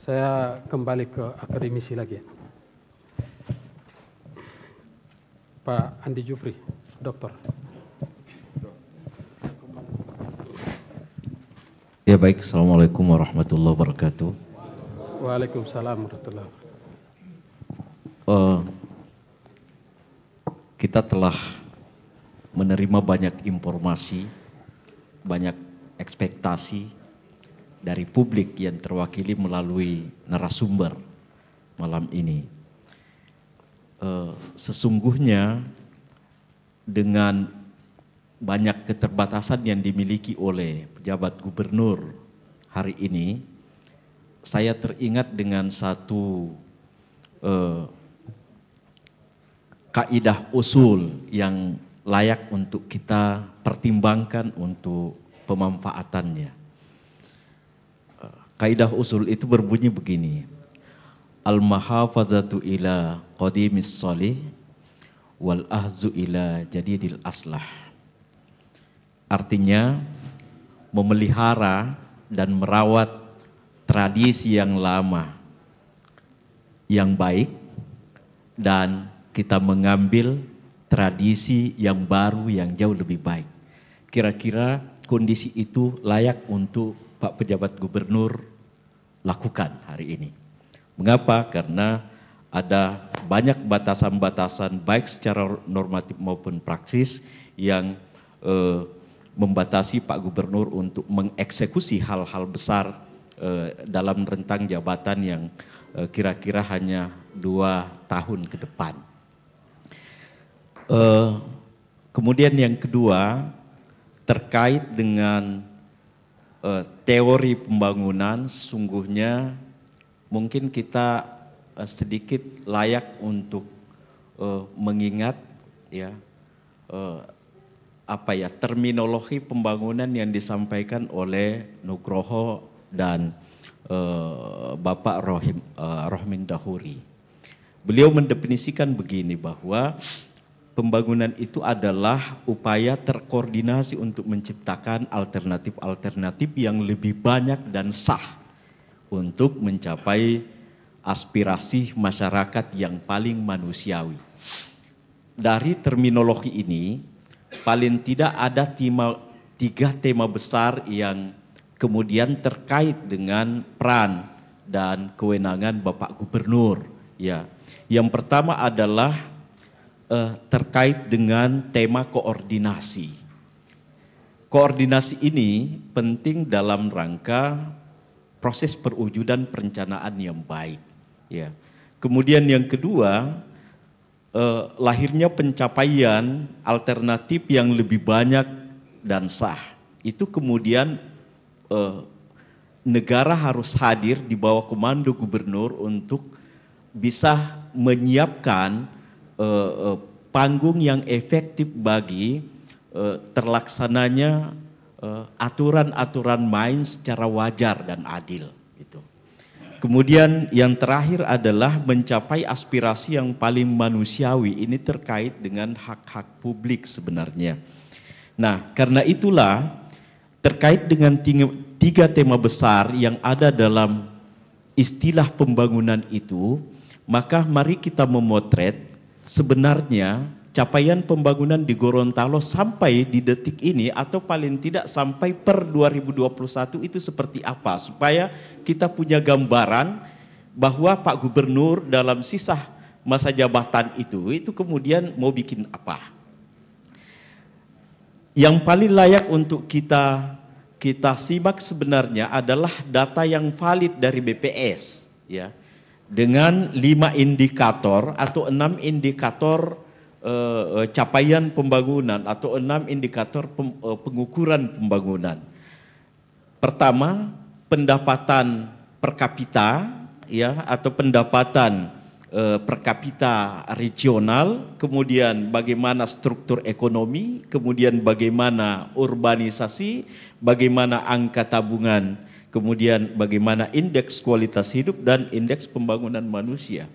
Saya kembali ke akademisi lagi. Pak Andi Jufri, dokter. Ya baik, Assalamualaikum warahmatullahi wabarakatuh. Waalaikumsalam warahmatullahi wabarakatuh. Kita telah menerima banyak informasi, banyak ekspektasi dari publik yang terwakili melalui narasumber malam ini. Sesungguhnya dengan banyak keterbatasan yang dimiliki oleh pejabat gubernur hari ini, saya teringat dengan satu kaidah usul yang layak untuk kita pertimbangkan untuk pemanfaatannya. Kaidah usul itu berbunyi begini: al-mahafazatu ila qadimis sholih wal ahzu ila jadidil aslah. Artinya memelihara dan merawat tradisi yang lama, yang baik, dan kita mengambil tradisi yang baru yang jauh lebih baik. Kira-kira kondisi itu layak untuk Pak Pejabat Gubernur lakukan hari ini. Mengapa? Karena ada banyak batasan-batasan baik secara normatif maupun praksis yang membatasi Pak Gubernur untuk mengeksekusi hal-hal besar dalam rentang jabatan yang kira-kira hanya 2 tahun ke depan. Kemudian yang kedua, terkait dengan teori pembangunan, sungguhnya mungkin kita sedikit layak untuk mengingat ya terminologi pembangunan yang disampaikan oleh Nugroho dan Bapak Rohmin Dahuri. Beliau mendefinisikan begini, bahwa pembangunan itu adalah upaya terkoordinasi untuk menciptakan alternatif-alternatif yang lebih banyak dan sah untuk mencapai aspirasi masyarakat yang paling manusiawi. Dari terminologi ini, paling tidak ada 3 tema besar yang kemudian terkait dengan peran dan kewenangan Bapak Gubernur. Ya, yang pertama adalah terkait dengan tema koordinasi. Koordinasi ini penting dalam rangka proses perwujudan perencanaan yang baik. Ya. Kemudian yang kedua, lahirnya pencapaian alternatif yang lebih banyak dan sah. Itu kemudian negara harus hadir di bawah komando gubernur untuk bisa menyiapkan panggung yang efektif bagi terlaksananya aturan-aturan main secara wajar dan adil. Gitu. Kemudian yang terakhir adalah mencapai aspirasi yang paling manusiawi. Ini terkait dengan hak-hak publik sebenarnya. Nah, karena itulah terkait dengan 3 tema besar yang ada dalam istilah pembangunan itu, maka mari kita memotret sebenarnya capaian pembangunan di Gorontalo sampai di detik ini atau paling tidak sampai per 2021 itu seperti apa, supaya kita punya gambaran bahwa Pak Gubernur dalam sisa masa jabatan itu kemudian mau bikin apa. Yang paling layak untuk kita simak sebenarnya adalah data yang valid dari BPS, ya, dengan 5 indikator atau 6 indikator capaian pembangunan atau 6 indikator pengukuran pembangunan. Pertama, pendapatan per kapita, ya, atau pendapatan per kapita regional, kemudian bagaimana struktur ekonomi, kemudian bagaimana urbanisasi, bagaimana angka tabungan, kemudian bagaimana indeks kualitas hidup dan indeks pembangunan manusia.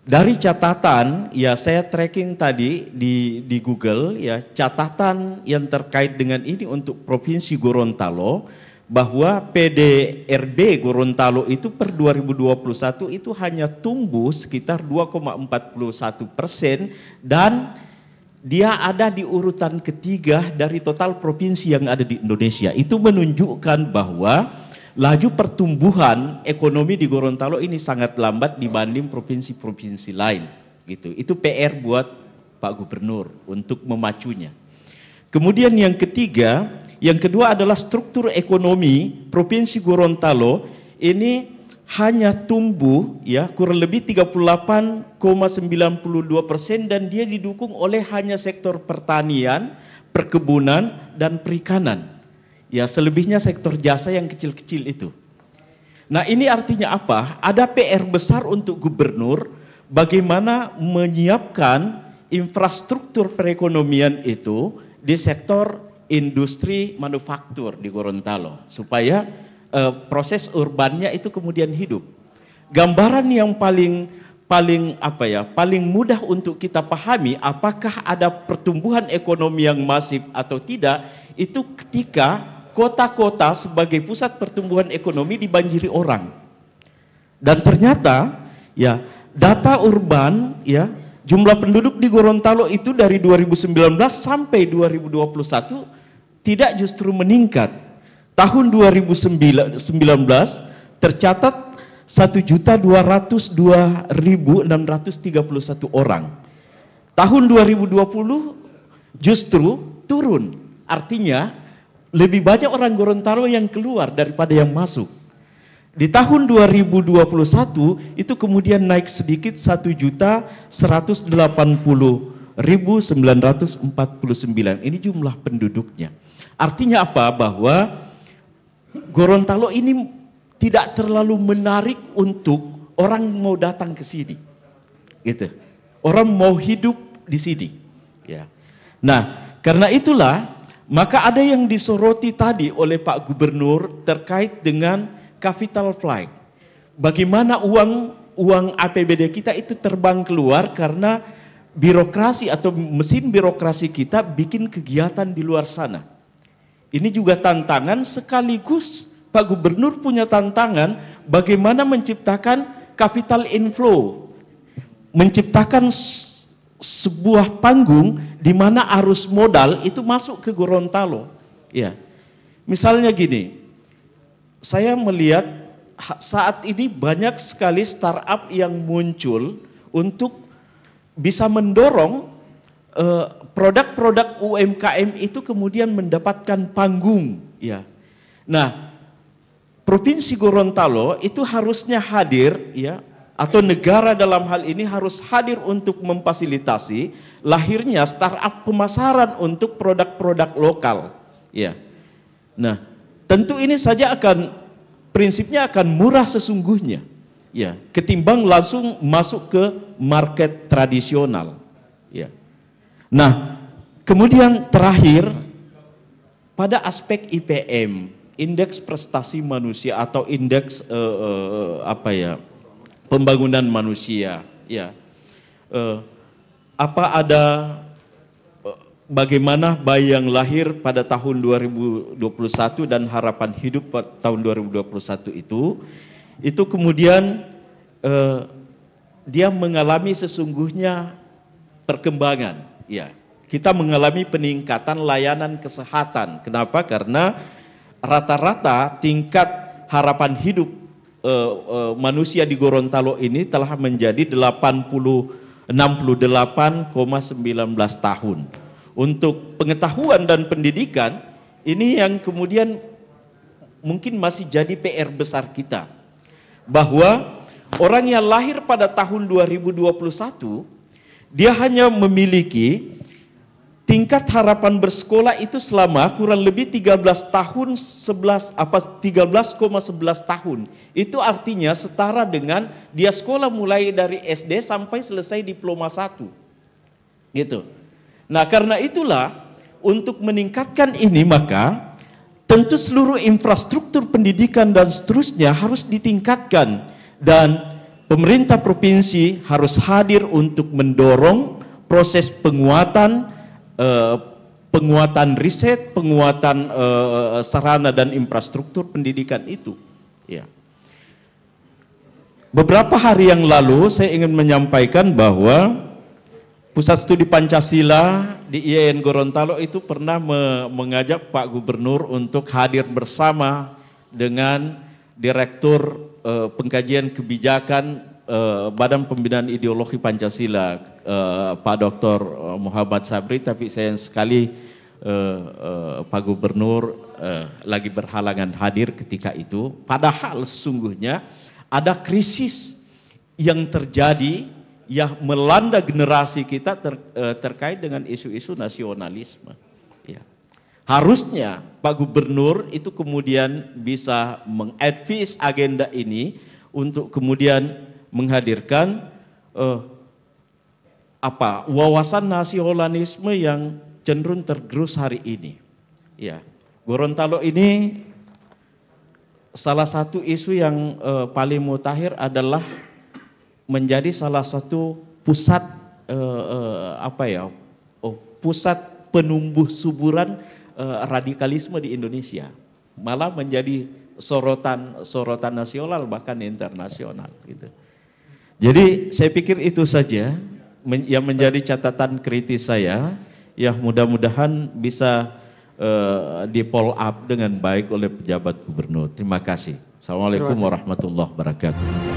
Dari catatan, ya saya tracking tadi di Google, ya catatan yang terkait dengan ini untuk Provinsi Gorontalo, bahwa PDRB Gorontalo itu per 2021 itu hanya tumbuh sekitar 2,41% dan dia ada di urutan ketiga dari total provinsi yang ada di Indonesia. Itu menunjukkan bahwa laju pertumbuhan ekonomi di Gorontalo ini sangat lambat dibanding provinsi-provinsi lain. Gitu. Itu PR buat Pak Gubernur untuk memacunya. Kemudian yang kedua adalah struktur ekonomi Provinsi Gorontalo ini hanya tumbuh ya kurang lebih 38,92% dan dia didukung oleh hanya sektor pertanian, perkebunan dan perikanan. Ya, selebihnya sektor jasa yang kecil-kecil itu. Nah, ini artinya apa? Ada PR besar untuk gubernur bagaimana menyiapkan infrastruktur perekonomian itu di sektor industri manufaktur di Gorontalo supaya proses urbannya itu kemudian hidup. Gambaran yang paling mudah untuk kita pahami apakah ada pertumbuhan ekonomi yang masif atau tidak itu ketika kota-kota sebagai pusat pertumbuhan ekonomi dibanjiri orang. Dan ternyata ya data urban ya jumlah penduduk di Gorontalo itu dari 2019 sampai 2021 tidak justru meningkat. Tahun 2019 tercatat 1.202.631 orang. Tahun 2020 justru turun. Artinya lebih banyak orang Gorontalo yang keluar daripada yang masuk. Di tahun 2021 itu kemudian naik sedikit 1.180.949. Ini jumlah penduduknya. Artinya apa? Bahwa Gorontalo ini tidak terlalu menarik untuk orang mau datang ke sini. Gitu. Orang mau hidup di sini. Ya. Nah, karena itulah maka ada yang disoroti tadi oleh Pak Gubernur terkait dengan capital flight. Bagaimana uang APBD kita itu terbang keluar karena birokrasi atau mesin birokrasi kita bikin kegiatan di luar sana. Ini juga tantangan sekaligus Pak Gubernur punya tantangan bagaimana menciptakan capital inflow. Menciptakan sebuah panggung di mana arus modal itu masuk ke Gorontalo. Ya. Misalnya gini, saya melihat saat ini banyak sekali startup yang muncul untuk bisa mendorong produk-produk UMKM itu kemudian mendapatkan panggung. Ya. Nah, Provinsi Gorontalo itu harusnya hadir, ya, atau negara dalam hal ini harus hadir untuk memfasilitasi lahirnya startup pemasaran untuk produk-produk lokal. Ya. Nah, tentu ini saja prinsipnya akan murah sesungguhnya, ya, ketimbang langsung masuk ke market tradisional, ya. Nah, kemudian terakhir pada aspek IPM, indeks prestasi manusia atau indeks pembangunan manusia, ya. Bagaimana bayi yang lahir pada tahun 2021 dan harapan hidup pada tahun 2021 itu kemudian dia mengalami sesungguhnya perkembangan, ya. Kita mengalami peningkatan layanan kesehatan. Kenapa? Karena rata-rata tingkat harapan hidup manusia di Gorontalo ini telah menjadi 68,19 tahun. Untuk pengetahuan dan pendidikan, ini yang kemudian mungkin masih jadi PR besar kita. Bahwa orang yang lahir pada tahun 2021, dia hanya memiliki tingkat harapan bersekolah itu selama kurang lebih 13,11 tahun. Itu artinya setara dengan dia sekolah mulai dari SD sampai selesai diploma 1. Gitu. Nah, karena itulah untuk meningkatkan ini maka tentu seluruh infrastruktur pendidikan dan seterusnya harus ditingkatkan dan pemerintah provinsi harus hadir untuk mendorong proses penguatan penguatan riset, penguatan sarana dan infrastruktur pendidikan itu. Ya. Beberapa hari yang lalu saya ingin menyampaikan bahwa Pusat Studi Pancasila di IAIN Gorontalo itu pernah mengajak Pak Gubernur untuk hadir bersama dengan Direktur Pengkajian Kebijakan Badan Pembinaan Ideologi Pancasila, Pak Dr. Muhammad Sabri, tapi sayang sekali Pak Gubernur lagi berhalangan hadir ketika itu. Padahal sesungguhnya ada krisis yang terjadi yang melanda generasi kita terkait dengan isu-isu nasionalisme. Ya. Harusnya Pak Gubernur itu kemudian bisa mengadvise agenda ini untuk kemudian menghadirkan wawasan nasionalisme yang cenderung tergerus hari ini. Ya, Gorontalo ini salah satu isu yang paling mutakhir adalah menjadi salah satu pusat pusat penumbuh suburan radikalisme di Indonesia, malah menjadi sorotan nasional bahkan internasional gitu. Jadi saya pikir itu saja yang menjadi catatan kritis saya, ya mudah-mudahan bisa di follow up dengan baik oleh pejabat gubernur. Terima kasih. Assalamualaikum warahmatullahi wabarakatuh.